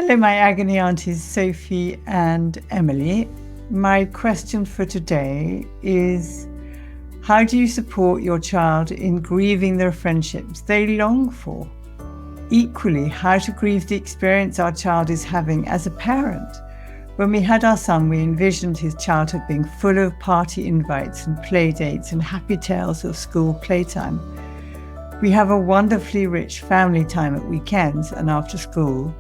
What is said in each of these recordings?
Hello, my Agony Aunties, Sophie and Emily. My question for today is, how do you support your child in grieving their friendships they long for? Equally, how to grieve the experience our child is having as a parent. When we had our son, we envisioned his childhood being full of party invites and play dates and happy tales of school playtime. We have a wonderfully rich family time at weekends and after school,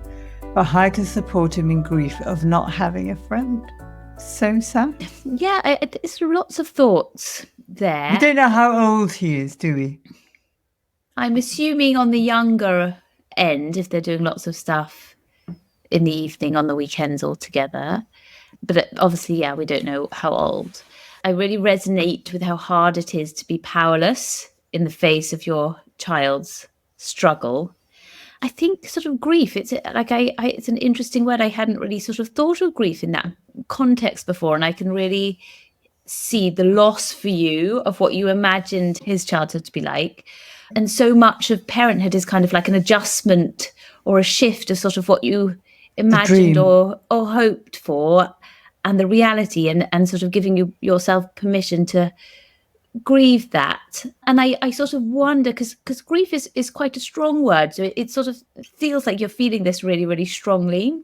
but how to support him in grief of not having a friend. So sad. Yeah, there's lots of thoughts there. We don't know how old he is, do we? I'm assuming on the younger end, if they're doing lots of stuff in the evening, on the weekends altogether. But obviously, yeah, we don't know how old. I really resonate with how hard it is to be powerless in the face of your child's struggle. I think sort of grief, it's an interesting word. I hadn't really sort of thought of grief in that context before, and I can really see the loss for you of what you imagined his childhood to be like. And so much of parenthood is kind of like an adjustment or a shift of sort of what you imagined or hoped for and the reality, and sort of giving yourself permission to grieve that. And I sort of wonder, because grief is quite a strong word, so it sort of feels like you're feeling this really, really strongly.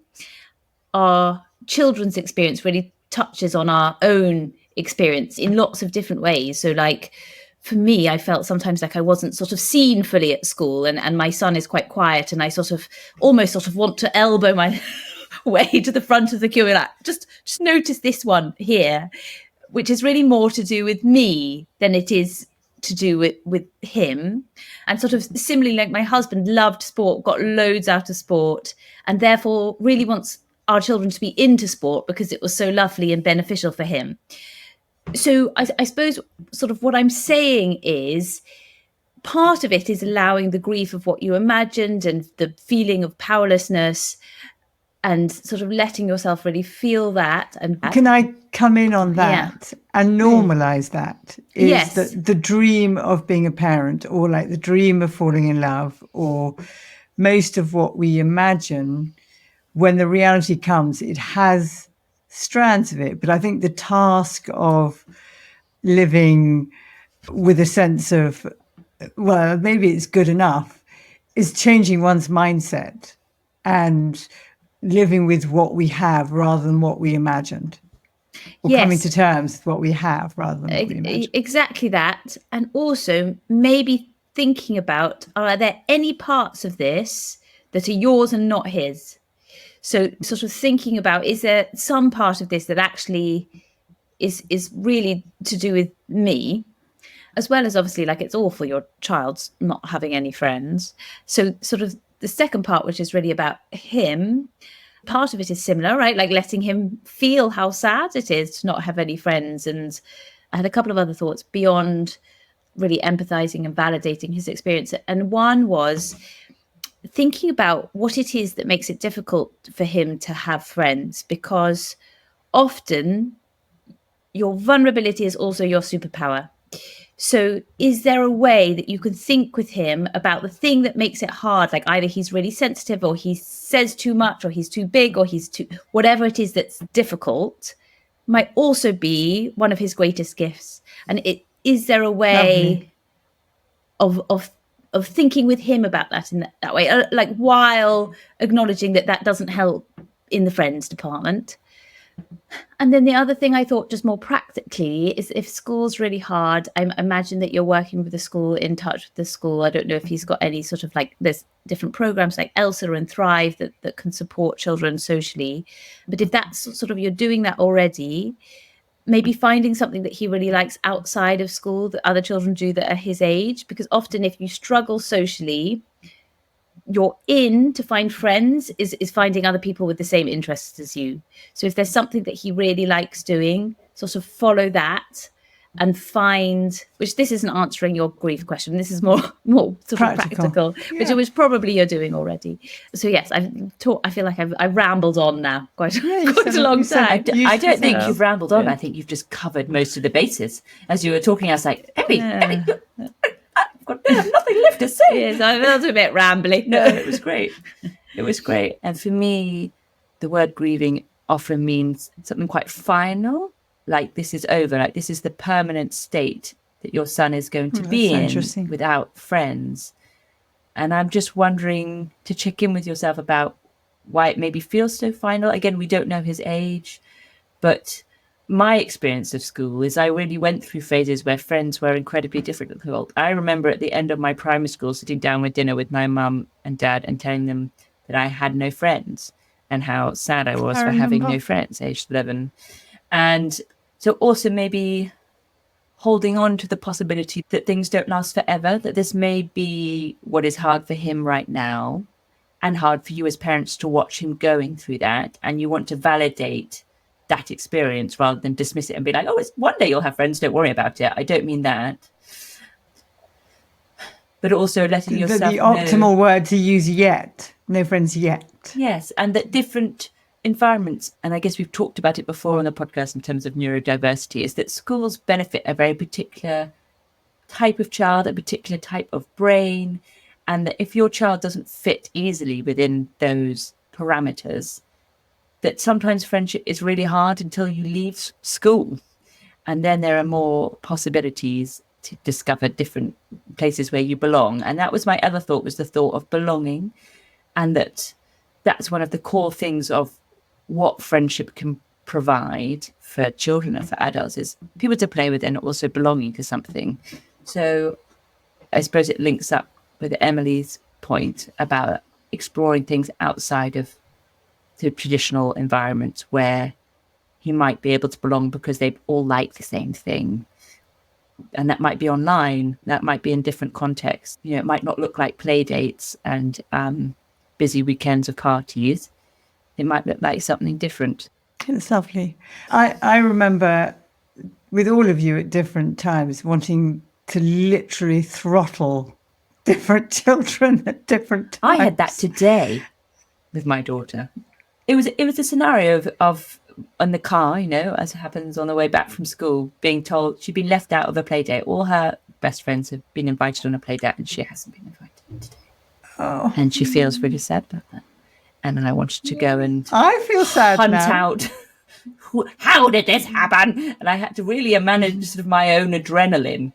Our children's experience really touches on our own experience in lots of different ways. So like for me, I felt sometimes like I wasn't sort of seen fully at school, and my son is quite quiet, and I sort of almost sort of want to elbow my way to the front of the queue and like, just notice this one here, which is really more to do with me than it is to do with him. And sort of similarly, like my husband loved sport, got loads out of sport, and therefore really wants our children to be into sport because it was so lovely and beneficial for him. So I suppose sort of what I'm saying is part of it is allowing the grief of what you imagined and the feeling of powerlessness, and sort of letting yourself really feel that. And can I come in on that and normalize that? Is yes. the dream of being a parent, or like the dream of falling in love, or most of what we imagine, when the reality comes, it has strands of it. But I think the task of living with a sense of, well, maybe it's good enough, is changing one's mindset and living with what we have rather than what we imagined, or coming to terms with what we have rather than what we imagined. Exactly that. And also maybe thinking about, are there any parts of this that are yours and not his? So sort of thinking about, is there some part of this that actually is really to do with me, as well as obviously like it's awful your child's not having any friends. So sort of the second part, which is really about him, part of it is similar, right? Like letting him feel how sad it is to not have any friends. And I had a couple of other thoughts beyond really empathizing and validating his experience. And one was thinking about what it is that makes it difficult for him to have friends, because often your vulnerability is also your superpower. So is there a way that you can think with him about the thing that makes it hard? Like either he's really sensitive, or he says too much, or he's too big, or he's too, whatever it is that's difficult might also be one of his greatest gifts. And is there a way of thinking with him about that in that way, like while acknowledging that doesn't help in the friends department? And then the other thing I thought, just more practically, is if school's really hard, I imagine that you're working with the school, in touch with the school. I don't know if he's got any sort of like, there's different programs like ELSA and Thrive that can support children socially. But if that's sort of, you're doing that already, maybe finding something that he really likes outside of school that other children do that are his age. Because often if you struggle socially, you're in to find friends is finding other people with the same interests as you. So if there's something that he really likes doing, sort of follow that and find, which this isn't answering your grief question, this is more sort of practical, which probably you're doing already. So yes, I feel like I've rambled on now quite a long time. I don't think you've rambled on. I think you've just covered most of the bases. As you were talking, I was like, Emily, I've got nothing left to say. Yes, I felt a bit rambly. No, it was great. It was great. And for me, the word grieving often means something quite final, like this is over, like this is the permanent state that your son is going to be in without friends. And I'm just wondering to check in with yourself about why it maybe feels so final. Again, we don't know his age, but my experience of school is I really went through phases where friends were incredibly difficult. I remember at the end of my primary school sitting down with dinner with my mum and dad and telling them that I had no friends and how sad I was for having no friends, aged 11. And so also maybe holding on to the possibility that things don't last forever, that this may be what is hard for him right now and hard for you as parents to watch him going through that. And you want to validate that experience rather than dismiss it and be like, oh, it's one day you'll have friends, don't worry about it. I don't mean that. But also letting yourself the optimal word to use yet. No friends yet. Yes, and that different environments, and I guess we've talked about it before on the podcast in terms of neurodiversity, is that schools benefit a very particular type of child, a particular type of brain, and that if your child doesn't fit easily within those parameters, that sometimes friendship is really hard until you leave school. And then there are more possibilities to discover different places where you belong. And that was my other thought, was the thought of belonging. And that's one of the core things of what friendship can provide for children and for adults, is people to play with and also belonging to something. So I suppose it links up with Emily's point about exploring things outside of the traditional environments where he might be able to belong because they all like the same thing. And that might be online, that might be in different contexts. You know, it might not look like play dates and busy weekends of parties. It might look like something different. It's lovely. I remember with all of you at different times wanting to literally throttle different children at different times. I had that today with my daughter. It was a scenario of in the car, you know, as happens on the way back from school, being told she'd been left out of a play date. All her best friends have been invited on a play date and she hasn't been invited today. Oh. And she feels really sad about that. And then I wanted to go and I feel sad hunt now. out how did this happen? And I had to really manage sort of my own adrenaline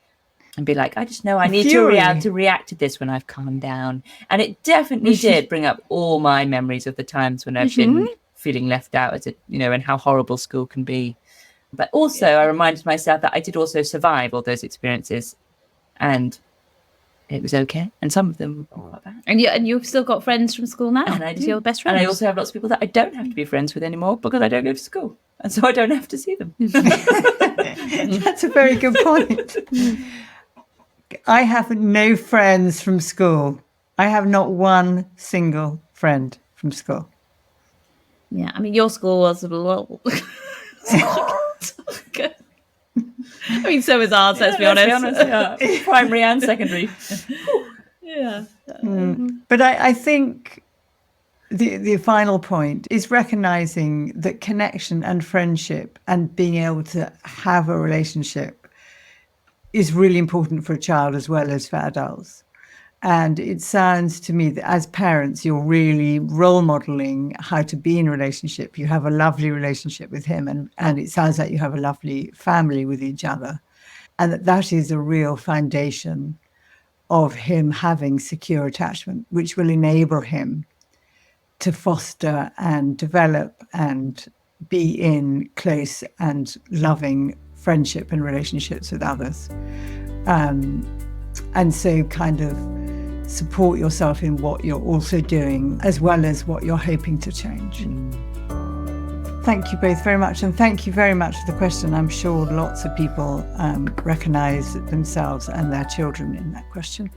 and be like, I just know I need to react to this when I've calmed down. And it definitely did bring up all my memories of the times when I've been feeling left out, as it, you know, and how horrible school can be. But also I reminded myself that I did also survive all those experiences and it was okay. And some of them were quite bad. And you've still got friends from school now? And I do. Your best friends? And I also have lots of people that I don't have to be friends with anymore because I don't go to school. And so I don't have to see them. That's a very good point. I have no friends from school. I have not one single friend from school. Yeah, I mean, your school was a little... Good. I mean, so was ours, let's be honest. Yeah. Primary and secondary. Yeah. But I think the final point is recognizing that connection and friendship and being able to have a relationship is really important for a child as well as for adults. And it sounds to me that as parents, you're really role modeling how to be in a relationship. You have a lovely relationship with him, and it sounds like you have a lovely family with each other. And that is a real foundation of him having secure attachment, which will enable him to foster and develop and be in close and loving friendship and relationships with others. And so kind of support yourself in what you're also doing as well as what you're hoping to change. Thank you both very much, and thank you very much for the question. I'm sure lots of people recognise themselves and their children in that question.